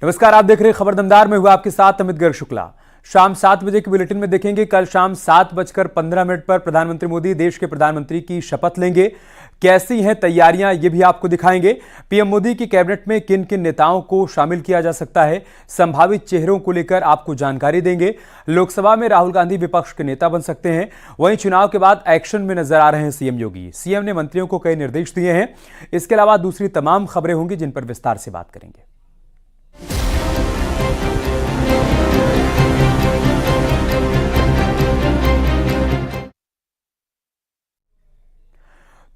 नमस्कार, आप देख रहे हैं खबर दमदार में। हुआ आपके साथ अमित गर्ग शुक्ला। शाम 7 बजे के बुलेटिन में देखेंगे कल शाम 7:15 पर प्रधानमंत्री मोदी देश के प्रधानमंत्री की शपथ लेंगे। कैसी हैं तैयारियां, ये भी आपको दिखाएंगे। पीएम मोदी की कैबिनेट में किन किन नेताओं को शामिल किया जा सकता है, संभावित चेहरों को लेकर आपको जानकारी देंगे। लोकसभा में राहुल गांधी विपक्ष के नेता बन सकते हैं। वहीं चुनाव के बाद एक्शन में नजर आ रहे हैं सीएम योगी। सीएम ने मंत्रियों को कई निर्देश दिए हैं। इसके अलावा दूसरी तमाम खबरें होंगी जिन पर विस्तार से बात करेंगे।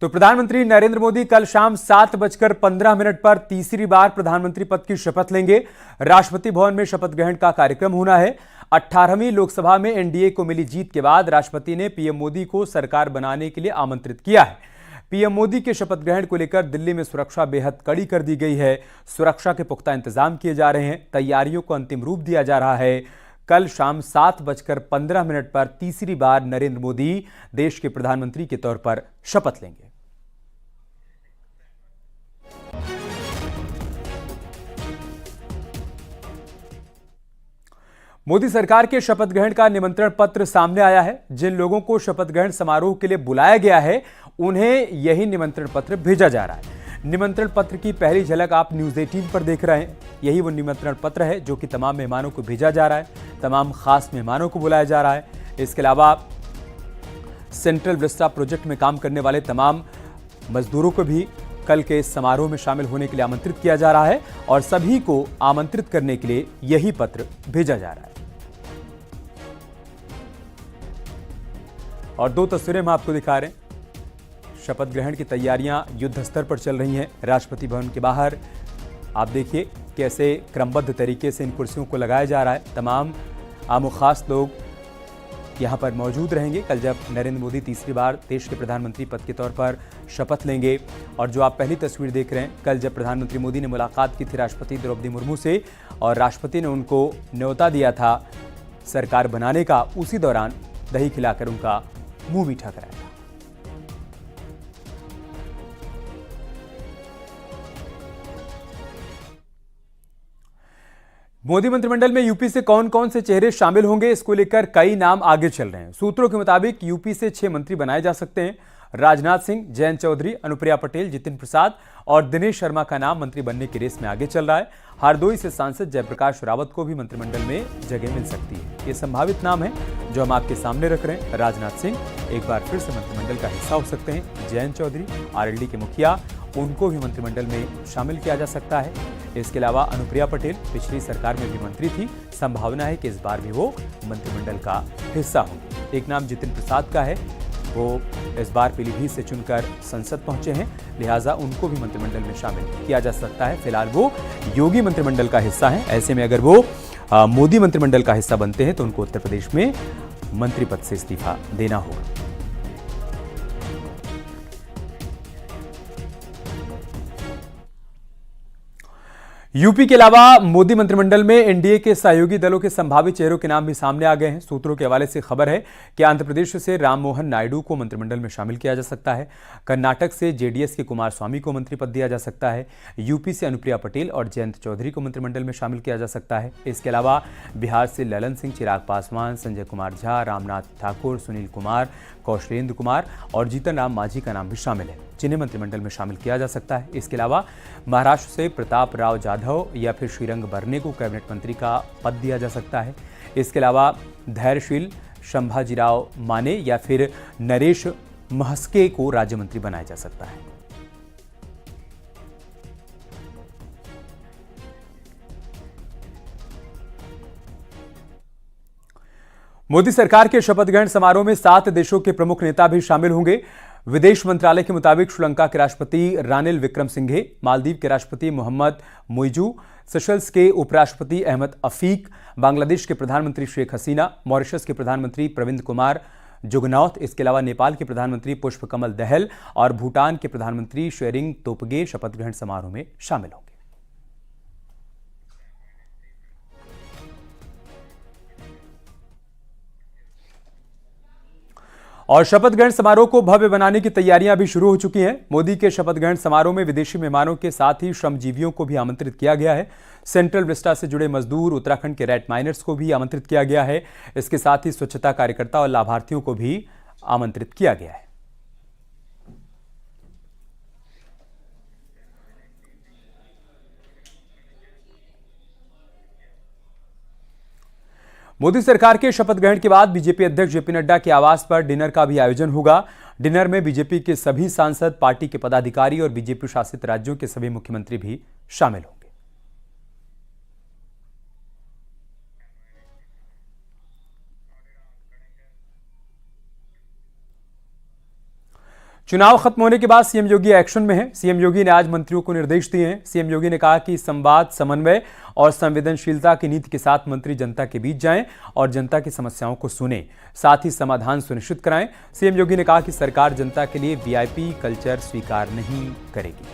तो प्रधानमंत्री नरेंद्र मोदी कल शाम 7:15 पर तीसरी बार प्रधानमंत्री पद की शपथ लेंगे। राष्ट्रपति भवन में शपथ ग्रहण का कार्यक्रम होना है। 18वीं लोकसभा में एनडीए को मिली जीत के बाद राष्ट्रपति ने पीएम मोदी को सरकार बनाने के लिए आमंत्रित किया है। पीएम मोदी के शपथ ग्रहण को लेकर दिल्ली में सुरक्षा बेहद कड़ी कर दी गई है। सुरक्षा के पुख्ता इंतजाम किए जा रहे हैं। तैयारियों को अंतिम रूप दिया जा रहा है। कल शाम 7:15 पर तीसरी बार नरेंद्र मोदी देश के प्रधानमंत्री के तौर पर शपथ लेंगे। मोदी सरकार के शपथ ग्रहण का निमंत्रण पत्र सामने आया है। जिन लोगों को शपथ ग्रहण समारोह के लिए बुलाया गया है, उन्हें यही निमंत्रण पत्र भेजा जा रहा है। निमंत्रण पत्र की पहली झलक आप न्यूज़ 18 पर देख रहे हैं। यही वो निमंत्रण पत्र है जो कि तमाम मेहमानों को भेजा जा रहा है। तमाम खास मेहमानों को बुलाया जा रहा है। इसके अलावा सेंट्रल विस्टा प्रोजेक्ट में काम करने वाले तमाम मजदूरों को भी कल के इस समारोह में शामिल होने के लिए आमंत्रित किया जा रहा है और सभी को आमंत्रित करने के लिए यही पत्र भेजा जा रहा है। और दो तस्वीरें हम आपको दिखा रहे हैं। शपथ ग्रहण की तैयारियां युद्ध स्तर पर चल रही हैं। राष्ट्रपति भवन के बाहर आप देखिए कैसे क्रमबद्ध तरीके से इन कुर्सियों को लगाया जा रहा है। तमाम आम खास लोग यहां पर मौजूद रहेंगे कल जब नरेंद्र मोदी तीसरी बार देश के प्रधानमंत्री पद के तौर पर शपथ लेंगे। और जो आप पहली तस्वीर देख रहे हैं, कल जब प्रधानमंत्री मोदी ने मुलाकात की थी राष्ट्रपति द्रौपदी मुर्मू से और राष्ट्रपति ने उनको न्योता दिया था सरकार बनाने का, उसी दौरान दही खिलाकर उनका मुंह मीठा कराया था। मोदी मंत्रिमंडल में यूपी से कौन कौन से चेहरे शामिल होंगे, इसको लेकर कई नाम आगे चल रहे हैं। सूत्रों के मुताबिक यूपी से 6 मंत्री बनाए जा सकते हैं। राजनाथ सिंह, जयंत चौधरी, अनुप्रिया पटेल, जितिन प्रसाद और दिनेश शर्मा का नाम मंत्री बनने की रेस में आगे चल रहा है। हरदोई से सांसद जयप्रकाश रावत को भी मंत्रिमंडल में जगह मिल सकती है। ये संभावित नाम है जो हम आपके सामने रख रहे हैं। राजनाथ सिंह एक बार फिर से मंत्रिमंडल का हिस्सा हो सकते हैं। जयंत चौधरी आरएलडी के मुखिया, उनको भी मंत्रिमंडल में शामिल किया जा सकता है। इसके अलावा अनुप्रिया पटेल पिछली सरकार में भी मंत्री थी। संभावना है कि इस बार भी वो मंत्रिमंडल का हिस्सा होंगे। एक नाम जितिन प्रसाद का है, वो इस बार पीलीभीत से चुनकर संसद पहुंचे हैं, लिहाजा उनको भी मंत्रिमंडल में शामिल किया जा सकता है। फिलहाल वो योगी मंत्रिमंडल का हिस्सा हैं। ऐसे में अगर वो मोदी मंत्रिमंडल का हिस्सा बनते हैं तो उनको उत्तर प्रदेश में मंत्री पद से इस्तीफा देना होगा। यूपी के अलावा मोदी मंत्रिमंडल में एनडीए के सहयोगी दलों के संभावित चेहरों के नाम भी सामने आ गए हैं। सूत्रों के हवाले से खबर है कि आंध्र प्रदेश से राम मोहन नायडू को मंत्रिमंडल में शामिल किया जा सकता है। कर्नाटक से जेडीएस के कुमार स्वामी को मंत्री पद दिया जा सकता है। यूपी से अनुप्रिया पटेल और जयंत चौधरी को मंत्रिमंडल में शामिल किया जा सकता है। इसके अलावा बिहार से ललन सिंह, चिराग पासवान, संजय कुमार झा, रामनाथ ठाकुर, सुनील कुमार, कौशलेंद्र कुमार और जीतन राम मांझी का नाम भी शामिल है, जिन्हें मंत्रिमंडल में शामिल किया जा सकता है। इसके अलावा महाराष्ट्र से प्रताप राव जाधव या फिर श्रीरंग बरने को कैबिनेट मंत्री का पद दिया जा सकता है। इसके अलावा धैर्यशील संभाजीराव माने या फिर नरेश महस्के को राज्य मंत्री बनाया जा सकता है। मोदी सरकार के शपथ ग्रहण समारोह में 7 देशों के प्रमुख नेता भी शामिल होंगे। विदेश मंत्रालय के मुताबिक श्रीलंका के राष्ट्रपति रानिल विक्रमसिंघे, मालदीव के राष्ट्रपति मोहम्मद मुइजू, सेशल्स के उपराष्ट्रपति अहमद अफीक, बांग्लादेश के प्रधानमंत्री शेख हसीना, मॉरिशस के प्रधानमंत्री प्रविंद कुमार जुगनौथ, इसके अलावा नेपाल के प्रधानमंत्री पुष्प कमल दहल और भूटान के प्रधानमंत्री शेरिंग तोपगे शपथ ग्रहण समारोह में शामिल होंगे। और शपथ ग्रहण समारोह को भव्य बनाने की तैयारियां भी शुरू हो चुकी हैं। मोदी के शपथ ग्रहण समारोह में विदेशी मेहमानों के साथ ही श्रमजीवियों को भी आमंत्रित किया गया है। सेंट्रल विस्टा से जुड़े मजदूर, उत्तराखंड के रेट माइनर्स को भी आमंत्रित किया गया है। इसके साथ ही स्वच्छता कार्यकर्ता और लाभार्थियों को भी आमंत्रित किया गया है। मोदी सरकार के शपथ ग्रहण के बाद बीजेपी अध्यक्ष जेपी नड्डा के आवास पर डिनर का भी आयोजन होगा। डिनर में बीजेपी के सभी सांसद, पार्टी के पदाधिकारी और बीजेपी शासित राज्यों के सभी मुख्यमंत्री भी शामिल होंगे। चुनाव खत्म होने के बाद सीएम योगी एक्शन में हैं। सीएम योगी ने आज मंत्रियों को निर्देश दिए हैं। सीएम योगी ने कहा कि संवाद, समन्वय और संवेदनशीलता की नीति के साथ मंत्री जनता के बीच जाएं और जनता की समस्याओं को सुनें, साथ ही समाधान सुनिश्चित कराएं। सीएम योगी ने कहा कि सरकार जनता के लिए वीआईपी कल्चर स्वीकार नहीं करेगी।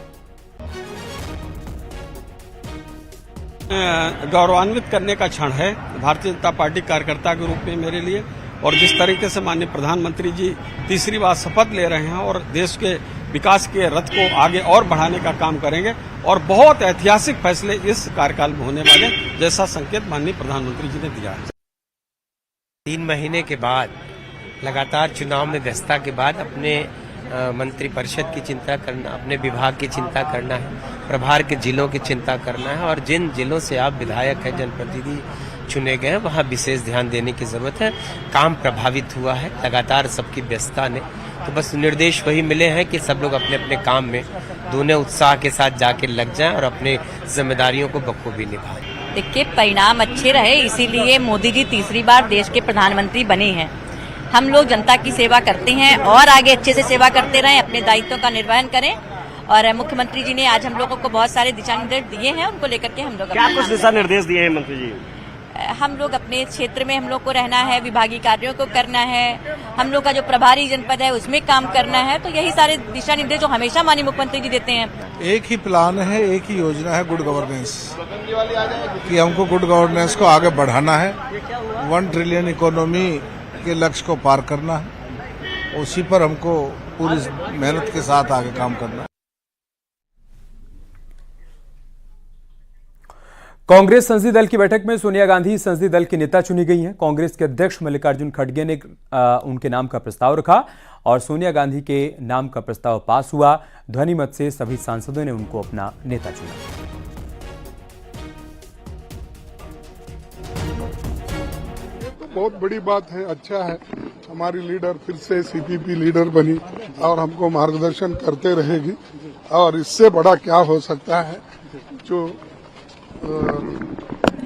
गौरवान्वित करने का क्षण है भारतीय जनता पार्टी कार्यकर्ता के रूप में मेरे लिए। और जिस तरीके से माननीय प्रधानमंत्री जी तीसरी बार शपथ ले रहे हैं और देश के विकास के रथ को आगे और बढ़ाने का काम करेंगे और बहुत ऐतिहासिक फैसले इस कार्यकाल में होने वाले, जैसा संकेत माननीय प्रधानमंत्री जी ने दिया है। 3 महीने के बाद लगातार चुनाव में व्यस्तता के बाद अपने मंत्रिपरिषद की चिंता करना, अपने विभाग की चिंता करना है, प्रभार के जिलों की चिंता करना है और जिन जिलों से आप विधायक हैं, जनप्रतिनिधि चुने गए हैं, वहाँ विशेष ध्यान देने की जरूरत है। काम प्रभावित हुआ है लगातार सबकी व्यस्तता ने, तो बस निर्देश वही मिले हैं कि सब लोग अपने अपने काम में दोनों उत्साह के साथ जाके लग जाएं और अपने जिम्मेदारियों को बखूबी निभाएं। देखिए, परिणाम अच्छे रहे, इसीलिए मोदी जी तीसरी बार देश के प्रधानमंत्री बने हैं। हम लोग जनता की सेवा करते हैं और आगे अच्छे से सेवा करते रहें, अपने दायित्वों का निर्वहन करें। और मुख्यमंत्री जी ने आज हम लोगों को बहुत सारे दिशा निर्देश दिए हैं, उनको लेकर के हम लोग क्या कुछ दिशा निर्देश दिए हैं मंत्री जी? हम लोग अपने क्षेत्र में हम लोग को रहना है, विभागीय कार्यों को करना है, हम लोग का जो प्रभारी जनपद है उसमें काम करना है। तो यही सारे दिशा निर्देश जो हमेशा माननीय मुख्यमंत्री जी देते हैं। एक ही प्लान है, एक ही योजना है, गुड गवर्नेंस, कि हमको गुड गवर्नेंस को आगे बढ़ाना है, 1 ट्रिलियन इकोनॉमी के लक्ष्य को पार करना है। उसी पर हमको पूरी मेहनत के साथ आगे काम करना है। कांग्रेस संसदीय दल की बैठक में सोनिया गांधी संसदीय दल की नेता चुनी गई हैं। कांग्रेस के अध्यक्ष मल्लिकार्जुन खड़गे ने उनके नाम का प्रस्ताव रखा और सोनिया गांधी के नाम का प्रस्ताव पास हुआ। ध्वनि मत से सभी सांसदों ने उनको अपना नेता चुना। ये तो बहुत बड़ी बात है, अच्छा है। हमारी लीडर फिर से सीपीपी लीडर बनी और हमको मार्गदर्शन करते रहेगी। और इससे बड़ा क्या हो सकता है, जो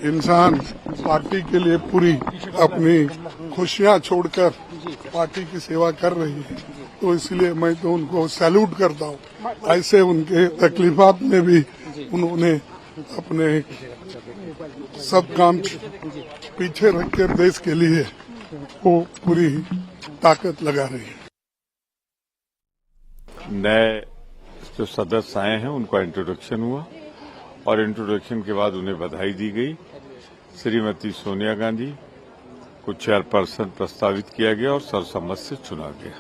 इंसान पार्टी के लिए पूरी अपनी खुशियां छोड़कर पार्टी की सेवा कर रही है, तो इसलिए मैं तो उनको सैल्यूट करता हूँ। ऐसे उनके तकलीफात में भी उन्होंने अपने सब काम पीछे रखकर देश के लिए वो पूरी ताकत लगा रही है। नए जो सदस्य आए हैं उनका इंट्रोडक्शन हुआ और इंट्रोडक्शन के बाद उन्हें बधाई दी गई। श्रीमती सोनिया गांधी को चेयरपर्सन प्रस्तावित किया गया और सर्वसम्मत से चुना गया।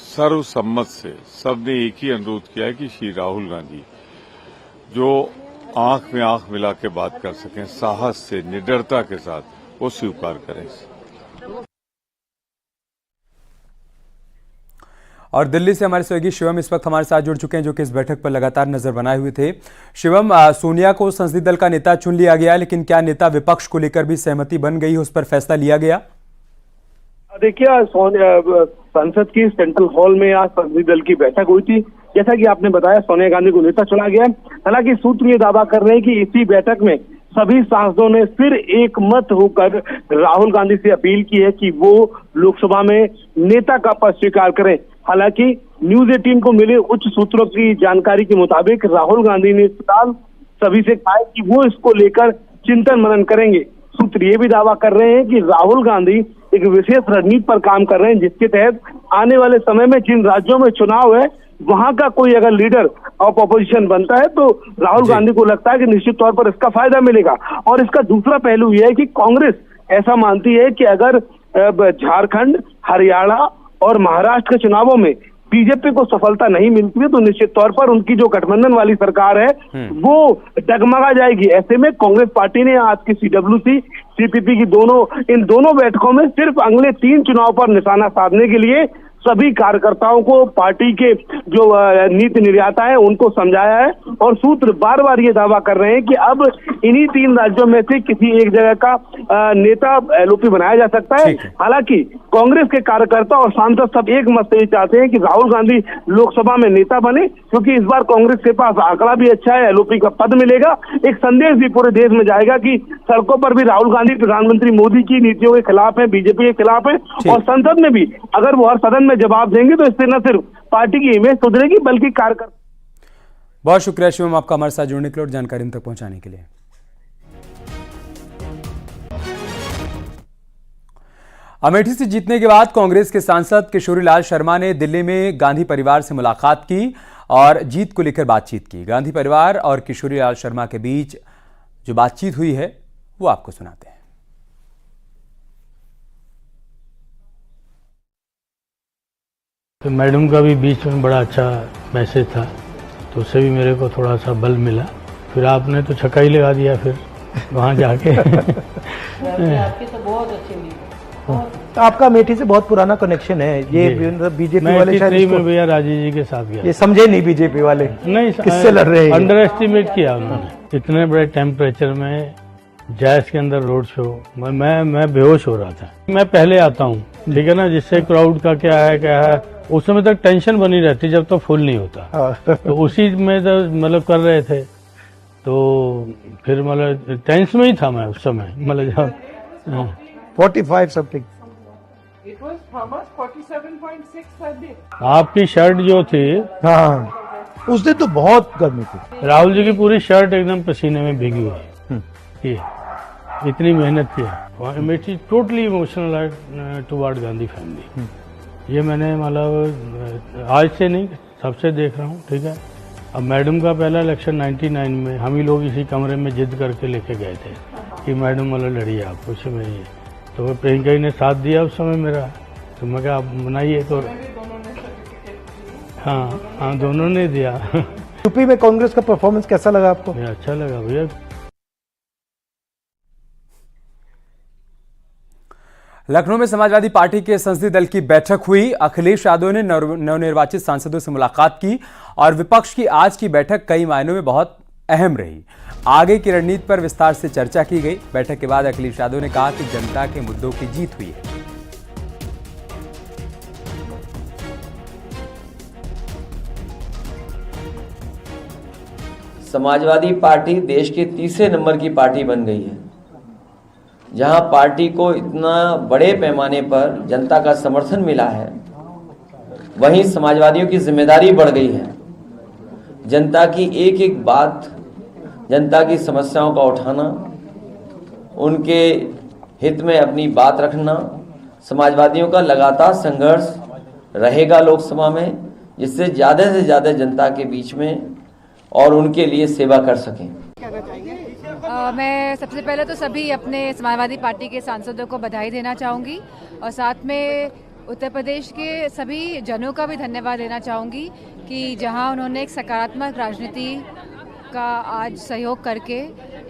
सर्वसम्मत से सबने एक ही अनुरोध किया है कि श्री राहुल गांधी जो आंख में आंख मिला के बात कर सकें, साहस से, निडरता के साथ, वो स्वीकार करें। और दिल्ली से हमारे सहयोगी शिवम इस वक्त हमारे साथ जुड़ चुके हैं, जो कि इस बैठक पर लगातार नजर बनाए हुए थे। शिवम, सोनिया को संसदीय दल का नेता चुन लिया गया, लेकिन क्या नेता विपक्ष को लेकर भी सहमति बन गई, उस पर फैसला लिया गया? देखिए, संसद की सेंट्रल हॉल में आज संसदीय दल की बैठक हुई थी। जैसा कि आपने बताया, सोनिया गांधी को नेता चुना गया। हालांकि सूत्र ये दावा कर रहे हैं कि इसी बैठक में सभी सांसदों ने फिर एक मत होकर राहुल गांधी से अपील की है कि वो लोकसभा में नेता का पद स्वीकार करें। हालांकि न्यूज 18 को मिले उच्च सूत्रों की जानकारी के मुताबिक राहुल गांधी ने फिलहाल सभी से कहा कि वो इसको लेकर चिंतन मनन करेंगे। सूत्र ये भी दावा कर रहे हैं कि राहुल गांधी एक विशेष रणनीति पर काम कर रहे हैं, जिसके तहत आने वाले समय में जिन राज्यों में चुनाव है वहां का कोई अगर लीडर ऑफ अपोजिशन बनता है तो राहुल गांधी को लगता है कि निश्चित तौर पर इसका फायदा मिलेगा। और इसका दूसरा पहलू यह है कि कांग्रेस ऐसा मानती है कि अगर झारखंड, हरियाणा और महाराष्ट्र के चुनावों में बीजेपी को सफलता नहीं मिलती है तो निश्चित तौर पर उनकी जो गठबंधन वाली सरकार है वो डगमगा जाएगी। ऐसे में कांग्रेस पार्टी ने आज की CWC CPP की इन दोनों बैठकों में सिर्फ अगले 3 चुनाव पर निशाना साधने के लिए सभी कार्यकर्ताओं को पार्टी के जो नीति निर्माता है उनको समझाया है और सूत्र बार बार ये दावा कर रहे हैं कि अब इन्हीं 3 राज्यों में से किसी एक जगह का नेता LOP बनाया जा सकता है। हालांकि कांग्रेस के कार्यकर्ता और सांसद सब एक मत से चाहते हैं कि राहुल गांधी लोकसभा में नेता बने, क्योंकि इस बार कांग्रेस के पास आंकड़ा भी अच्छा है, LOP का पद मिलेगा। एक संदेश भी पूरे देश में जाएगा कि सड़कों पर भी राहुल गांधी प्रधानमंत्री मोदी की नीतियों के खिलाफ है, बीजेपी के खिलाफ है, और संसद में भी अगर वो हर सदन में जवाब देंगे तो इससे न सिर्फ पार्टी की इमेज सुधरेगी बल्कि कार्यकर्ता। बहुत शुक्रिया शिवम आपका हमारे साथ जुड़ने के लिए और जानकारी हम तक पहुंचाने के लिए। अमेठी से जीतने के बाद कांग्रेस के सांसद किशोरीलाल शर्मा ने दिल्ली में गांधी परिवार से मुलाकात की और जीत को लेकर बातचीत की। गांधी परिवार और किशोरीलाल शर्मा के बीच जो बातचीत हुई है वो आपको सुनाते हैं। तो मैडम का भी बीच में बड़ा अच्छा मैसेज था तो उससे भी मेरे को थोड़ा सा बल मिला। फिर आपने तो छक्का ही लगा दिया फिर वहाँ जाके। आपकी तो बहुत अच्छी हुई। आपका अमेठी से बहुत पुराना कनेक्शन है, ये बीजेपी वाले शायद में भैया राजीव जी के साथ गया। ये समझे नहीं बीजेपी वाले नहीं किससे लड़ रहे हैं, अंडर एस्टिमेट किया उन्होंने। इतने बड़े टेम्परेचर में जैस के अंदर रोड शो मैं बेहोश हो रहा था। मैं पहले आता हूँ ठीक है ना, जिससे क्राउड का क्या है उस समय तक टेंशन बनी रहती जब तक फुल नहीं होता। तो उसी में तो मतलब कर रहे थे तो फिर मतलब टेंस में ही था मैं उस समय, मतलब जब 45 समथिंग। आपकी शर्ट जो थी हाँ उस दिन तो बहुत गर्मी थी। राहुल जी की पूरी शर्ट एकदम पसीने में भीगी हुई है। इतनी मेहनत की। Totally emotional toward Gandhi family. ये मैंने मतलब आज से नहीं तब से देख रहा हूँ ठीक है। अब मैडम का पहला इलेक्शन 99 में हम ही लोग इसी कमरे में जिद करके लेके गए थे कि मैडम मतलब लड़िए आप कुछ में ही, तो प्रियंका ने साथ दिया उस समय मेरा। तो मैं क्या आप बनाइए तो हाँ दोनों ने दिया। यूपी में कांग्रेस का परफॉर्मेंस कैसा लगा आपको? अच्छा लगा भैया। लखनऊ में समाजवादी पार्टी के संसदीय दल की बैठक हुई। अखिलेश यादव ने नवनिर्वाचित सांसदों से मुलाकात की और विपक्ष की आज की बैठक कई मायनों में बहुत अहम रही। आगे की रणनीति पर विस्तार से चर्चा की गई। बैठक के बाद अखिलेश यादव ने कहा कि जनता के मुद्दों की जीत हुई है। समाजवादी पार्टी देश के 3रे नंबर की पार्टी बन गई है, जहां पार्टी को इतना बड़े पैमाने पर जनता का समर्थन मिला है। वहीं समाजवादियों की जिम्मेदारी बढ़ गई है। जनता की एक एक बात, जनता की समस्याओं का उठाना, उनके हित में अपनी बात रखना। समाजवादियों का लगातार संघर्ष रहेगा लोकसभा में, जिससे ज़्यादा से ज़्यादा जनता के बीच में और उनके लिए सेवा कर सकें। मैं सबसे पहले तो सभी अपने समाजवादी पार्टी के सांसदों को बधाई देना चाहूँगी और साथ में उत्तर प्रदेश के सभी जनों का भी धन्यवाद देना चाहूँगी कि जहां उन्होंने एक सकारात्मक राजनीति का आज सहयोग करके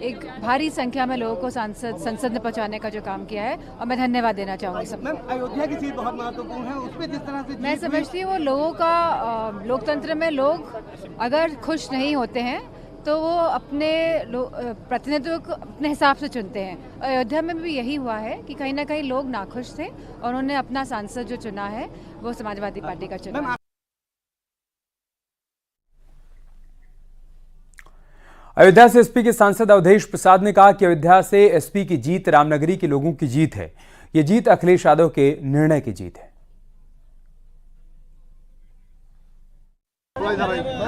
एक भारी संख्या में लोगों को संसद में पहुंचाने का जो काम किया है, और मैं धन्यवाद देना चाहूँगी सब। अयोध्या की सीट बहुत महत्वपूर्ण है, उसमें जिस तरह से मैं समझती हूँ वो लोगों का लोकतंत्र में लोग अगर खुश नहीं होते हैं तो वो अपने प्रतिनिधित्व को अपने हिसाब से चुनते हैं। अयोध्या में भी यही हुआ है कि कहीं ना कहीं लोग नाखुश थे और उन्होंने अपना सांसद जो चुना है वो समाजवादी पार्टी का चुना। अयोध्या से एसपी के सांसद अवधेश प्रसाद ने कहा कि अयोध्या से एसपी की जीत रामनगरी के लोगों की जीत है। ये जीत अखिलेश यादव के निर्णय की जीत है।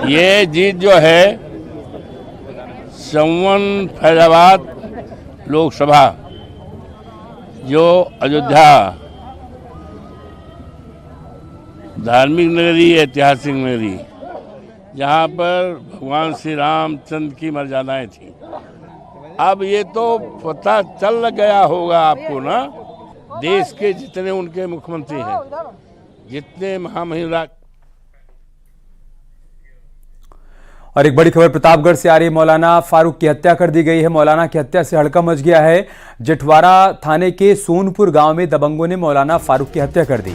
ये जीत जो है संवन फैजाबाद लोकसभा, जो अयोध्या धार्मिक नगरी, ऐतिहासिक नगरी, जहाँ पर भगवान श्री रामचंद्र की मर्यादाएं थी, अब ये तो पता चल गया होगा आपको ना, देश के जितने उनके मुख्यमंत्री हैं जितने महामहिम और एक बड़ी खबर प्रतापगढ़ से आ रही है। मौलाना फारूक की हत्या कर दी गई है। मौलाना की हत्या से हड़कंप मच गया है। जेठवाड़ा थाने के सोनपुर गांव में दबंगों ने मौलाना फारूक की हत्या कर दी।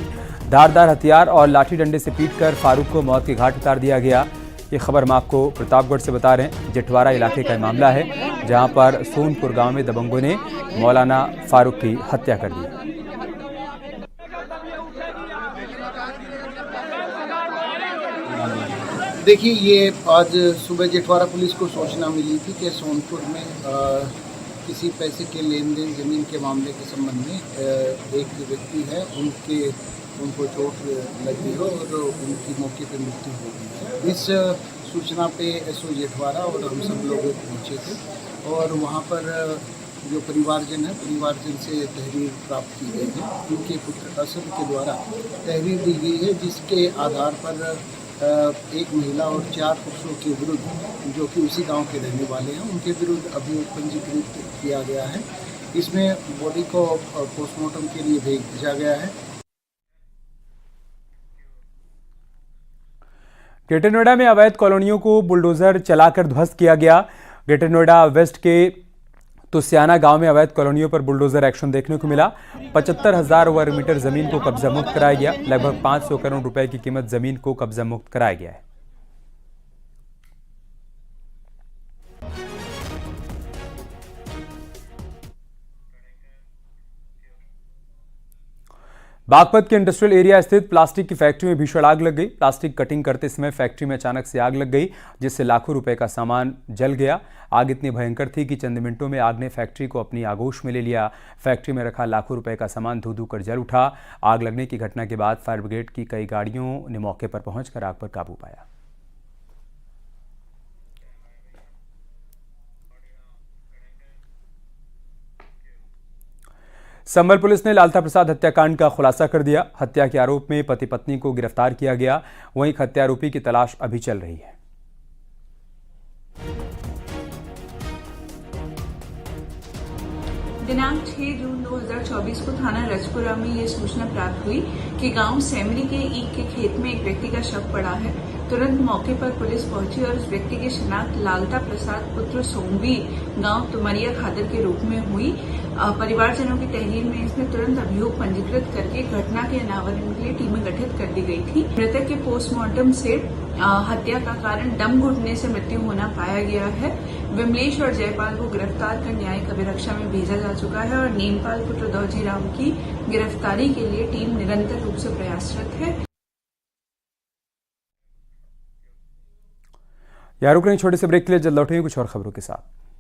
धारदार हथियार और लाठी डंडे से पीटकर फारूक को मौत के घाट उतार दिया गया। ये खबर हम आपको प्रतापगढ़ से बता रहे हैं। जेठवाड़ा इलाके का मामला है, जहां पर सोनपुर गांव में दबंगों ने मौलाना फारूक की हत्या कर दी। देखिए, ये आज सुबह जेठवाड़ा पुलिस को सूचना मिली थी कि सोनपुर में किसी पैसे के लेन देन ज़मीन के मामले के संबंध में एक व्यक्ति है, उनको चोट लगी हो और उनकी मौके पर मृत्यु हो गई। इस सूचना पे एसओ जेठवाड़ा और हम सब लोग पहुँचे थे और वहाँ पर जो परिवारजन है, परिवारजन से तहरीर प्राप्त की गई है। उनके पुत्र असद के द्वारा तहरीर दी गई है, जिसके आधार पर एक महिला और 4 पुरुषों के विरुद्ध, जो कि उसी गांव के रहने वाले हैं, उनके विरुद्ध अभियोग पंजीकृत किया गया है। इसमें बॉडी को पोस्टमार्टम के लिए भेजा गया है। ग्रेटर नोएडा में अवैध कॉलोनियों को बुलडोजर चलाकर ध्वस्त किया गया। ग्रेटर नोएडा वेस्ट के तुसियाना गांव में अवैध कॉलोनियों पर बुलडोजर एक्शन देखने को मिला। 75,000 वर्ग मीटर जमीन को कब्जा मुक्त कराया गया। लगभग 500 करोड़ रुपए की कीमत जमीन को कब्जा मुक्त कराया गया है। बागपत के इंडस्ट्रियल एरिया स्थित प्लास्टिक की फैक्ट्री में भीषण आग लग गई। प्लास्टिक कटिंग करते समय फैक्ट्री में अचानक से आग लग गई, जिससे लाखों रुपए का सामान जल गया। आग इतनी भयंकर थी कि चंद मिनटों में आग ने फैक्ट्री को अपनी आगोश में ले लिया। फैक्ट्री में रखा लाखों रुपए का सामान धू धू कर जल उठा। आग लगने की घटना के बाद फायर ब्रिगेड की कई गाड़ियों ने मौके पर पहुंचकर आग पर काबू पाया। संभल पुलिस ने लालता प्रसाद हत्याकांड का खुलासा कर दिया। हत्या के आरोप में पति पत्नी को गिरफ्तार किया गया। वहीं हत्यारोपी की तलाश अभी चल रही है। दिनांक 6 जून 2024 को थाना रजपुरा में ये सूचना प्राप्त हुई कि गांव सेमरी के ईख के खेत में एक व्यक्ति का शव पड़ा है। तुरंत मौके पर पुलिस पहुंची और उस व्यक्ति की शिनाख्त लालता प्रसाद पुत्र सोमवीर गांव तुमरिया खादर के रूप में हुई। परिवारजनों की तहरीर में इसमें तुरंत अभियोग पंजीकृत करके घटना के अनावरण के लिए टीमें गठित कर दी गई थी। मृतक के पोस्टमार्टम से हत्या का कारण दम घुटने से मृत्यु होना पाया गया है। विमलेश और जयपाल को गिरफ्तार कर न्यायिक अभिरक्षा में भेजा जा चुका है और नेमपाल पुत्र दौजी राम की गिरफ्तारी के लिए टीम निरंतर रूप से प्रयासरत है। रुक रहे छोटे से ब्रेक के लिए, जल्द लौटेंगे कुछ और खबरों के साथ।